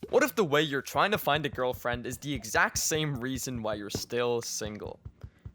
What if the way you're trying to find a girlfriend is the exact same reason why you're still single?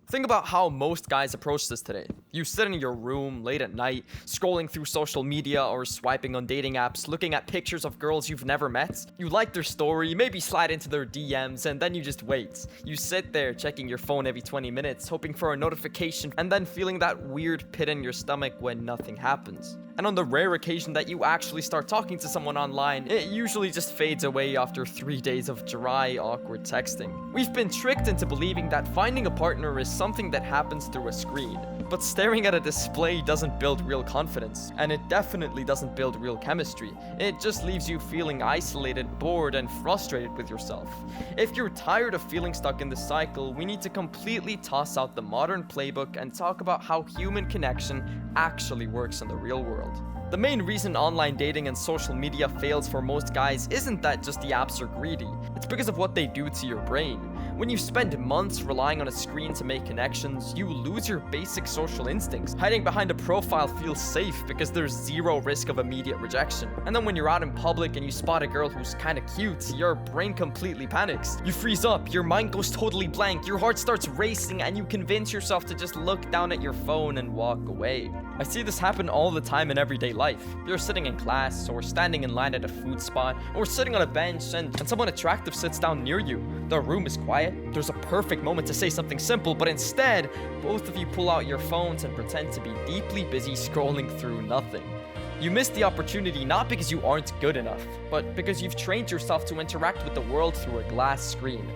Think about how most guys approach this today. You sit in your room late at night, scrolling through social media or swiping on dating apps, looking at pictures of girls you've never met. You like their story, maybe slide into their DMs, and then you just wait. You sit there checking your phone every 20 minutes, hoping for a notification, and then feeling that weird pit in your stomach when nothing happens. And on the rare occasion that you actually start talking to someone online, it usually just fades away after 3 days of dry, awkward texting. We've been tricked into believing that finding a partner is something that happens through a screen. But staring at a display doesn't build real confidence, and it definitely doesn't build real chemistry. It just leaves you feeling isolated, bored, and frustrated with yourself. If you're tired of feeling stuck in this cycle, we need to completely toss out the modern playbook and talk about how human connection actually works in the real world. The main reason online dating and social media fails for most guys isn't that just the apps are greedy, it's because of what they do to your brain. When you spend months relying on a screen to make connections, you lose your basic social instincts. Hiding behind a profile feels safe because there's zero risk of immediate rejection. And then when you're out in public and you spot a girl who's kinda cute, your brain completely panics. You freeze up, your mind goes totally blank, your heart starts racing, and you convince yourself to just look down at your phone and walk away. I see this happen all the time in everyday life. You're sitting in class, or standing in line at a food spot, or sitting on a bench, and someone attractive sits down near you. The room is quiet, there's a perfect moment to say something simple, but instead, both of you pull out your phones and pretend to be deeply busy scrolling through nothing. You miss the opportunity not because you aren't good enough, but because you've trained yourself to interact with the world through a glass screen.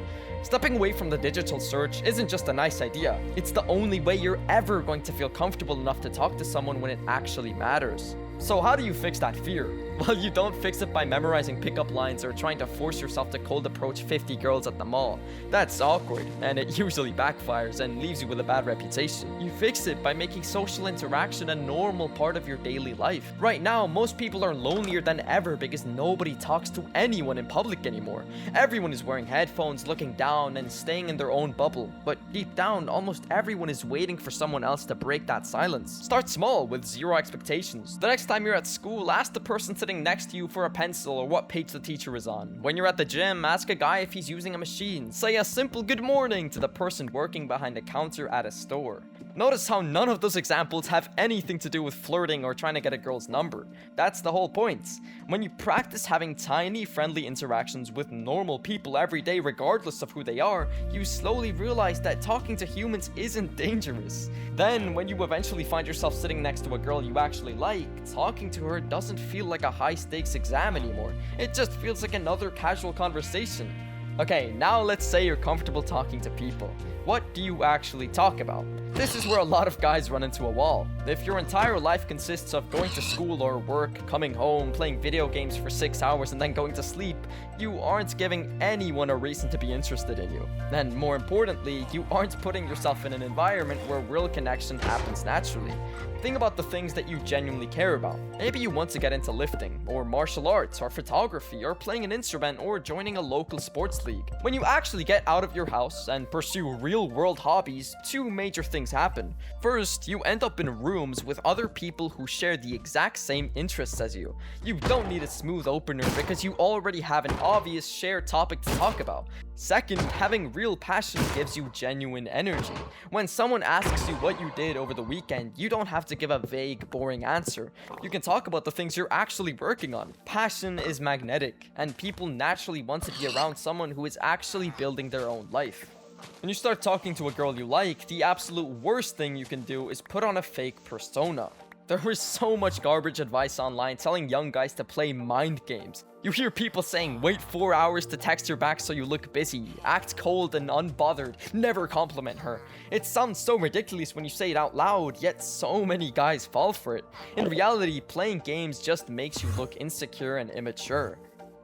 Stepping away from the digital search isn't just a nice idea, it's the only way you're ever going to feel comfortable enough to talk to someone when it actually matters. So how do you fix that fear? Well, you don't fix it by memorizing pickup lines or trying to force yourself to cold approach 50 girls at the mall. That's awkward, and it usually backfires and leaves you with a bad reputation. You fix it by making social interaction a normal part of your daily life. Right now, most people are lonelier than ever because nobody talks to anyone in public anymore. Everyone is wearing headphones, looking down, and staying in their own bubble. But deep down, almost everyone is waiting for someone else to break that silence. Start small with zero expectations. The next time you're at school, ask the person sitting next to you for a pencil or what page the teacher is on. When you're at the gym, ask a guy if he's using a machine. Say a simple good morning to the person working behind the counter at a store. Notice how none of those examples have anything to do with flirting or trying to get a girl's number. That's the whole point. When you practice having tiny, friendly interactions with normal people every day, regardless of who they are, you slowly realize that talking to humans isn't dangerous. Then, when you eventually find yourself sitting next to a girl you actually like, talking to her doesn't feel like a high-stakes exam anymore. It just feels like another casual conversation. Okay, now let's say you're comfortable talking to people. What do you actually talk about? This is where a lot of guys run into a wall. If your entire life consists of going to school or work, coming home, playing video games for 6 hours, and then going to sleep, you aren't giving anyone a reason to be interested in you. And more importantly, you aren't putting yourself in an environment where real connection happens naturally. Think about the things that you genuinely care about. Maybe you want to get into lifting, or martial arts, or photography, or playing an instrument, or joining a local sports league. When you actually get out of your house and pursue real-world hobbies, two major things happen. First, you end up in rooms with other people who share the exact same interests as you. You don't need a smooth opener because you already have an obvious shared topic to talk about. Second, having real passion gives you genuine energy. When someone asks you what you did over the weekend, you don't have to give a vague, boring answer. You can talk about the things you're actually working on. Passion is magnetic, and people naturally want to be around someone who is actually building their own life. When you start talking to a girl you like, the absolute worst thing you can do is put on a fake persona. There is so much garbage advice online telling young guys to play mind games. You hear people saying, wait 4 hours to text her back so you look busy, act cold and unbothered, never compliment her. It sounds so ridiculous when you say it out loud, yet so many guys fall for it. In reality, playing games just makes you look insecure and immature.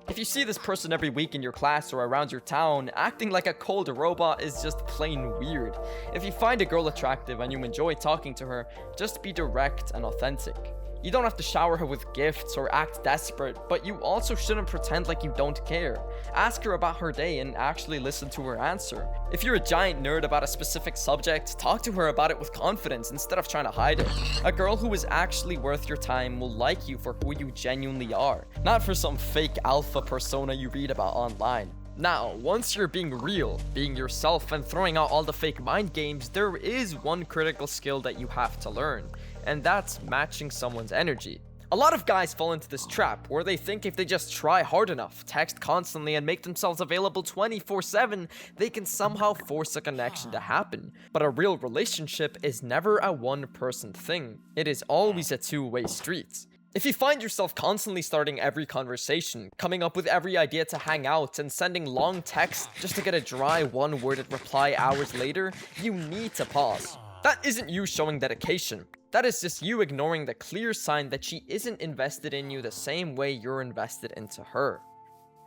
If you see this person every week in your class or around your town, acting like a cold robot is just plain weird. If you find a girl attractive and you enjoy talking to her, just be direct and authentic. You don't have to shower her with gifts or act desperate, but you also shouldn't pretend like you don't care. Ask her about her day and actually listen to her answer. If you're a giant nerd about a specific subject, talk to her about it with confidence instead of trying to hide it. A girl who is actually worth your time will like you for who you genuinely are, not for some fake alpha persona you read about online. Now, once you're being real, being yourself, and throwing out all the fake mind games, there is one critical skill that you have to learn, and that's matching someone's energy. A lot of guys fall into this trap where they think if they just try hard enough, text constantly, and make themselves available 24/7, they can somehow force a connection to happen. But a real relationship is never a one-person thing. It is always a two-way street. If you find yourself constantly starting every conversation, coming up with every idea to hang out, and sending long texts just to get a dry one-worded reply hours later, you need to pause. That isn't you showing dedication. That is just you ignoring the clear sign that she isn't invested in you the same way you're invested into her.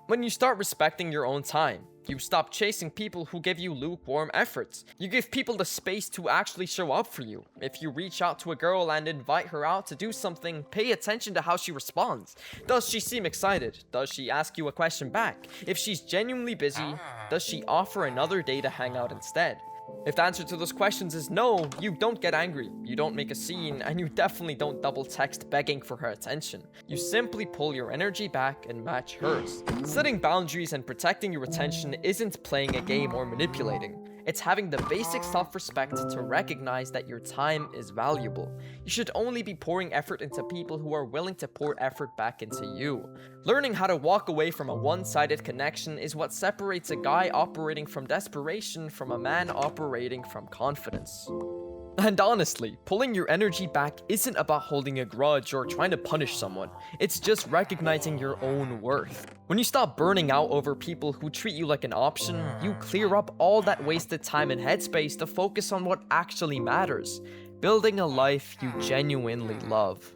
When you start respecting your own time, you stop chasing people who give you lukewarm efforts. You give people the space to actually show up for you. If you reach out to a girl and invite her out to do something, pay attention to how she responds. Does she seem excited? Does she ask you a question back? If she's genuinely busy, does she offer another day to hang out instead? If the answer to those questions is no, you don't get angry, you don't make a scene, and you definitely don't double text begging for her attention. You simply pull your energy back and match hers. Setting boundaries and protecting your attention isn't playing a game or manipulating. It's having the basic self-respect to recognize that your time is valuable. You should only be pouring effort into people who are willing to pour effort back into you. Learning how to walk away from a one-sided connection is what separates a guy operating from desperation from a man operating from confidence. And honestly, pulling your energy back isn't about holding a grudge or trying to punish someone. It's just recognizing your own worth. When you stop burning out over people who treat you like an option, you clear up all that wasted time and headspace to focus on what actually matters: building a life you genuinely love.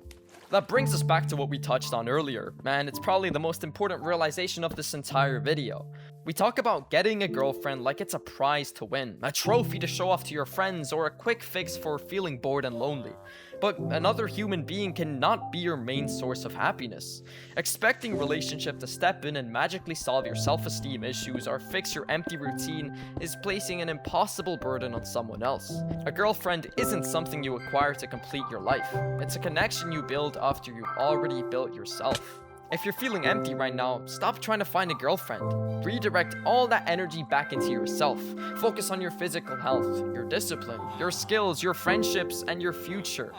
That brings us back to what we touched on earlier, and it's probably the most important realization of this entire video. We talk about getting a girlfriend like it's a prize to win, a trophy to show off to your friends, or a quick fix for feeling bored and lonely. But another human being cannot be your main source of happiness. Expecting relationship to step in and magically solve your self-esteem issues or fix your empty routine is placing an impossible burden on someone else. A girlfriend isn't something you acquire to complete your life. It's a connection you build after you've already built yourself. If you're feeling empty right now, stop trying to find a girlfriend. Redirect all that energy back into yourself. Focus on your physical health, your discipline, your skills, your friendships, and your future.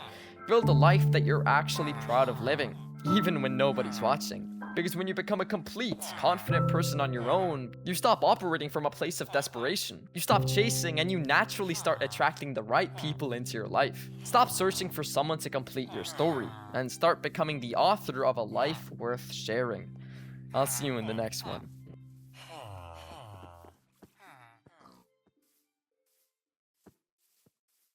Build a life that you're actually proud of living, even when nobody's watching. Because when you become a complete, confident person on your own, you stop operating from a place of desperation. You stop chasing and you naturally start attracting the right people into your life. Stop searching for someone to complete your story and start becoming the author of a life worth sharing. I'll see you in the next one.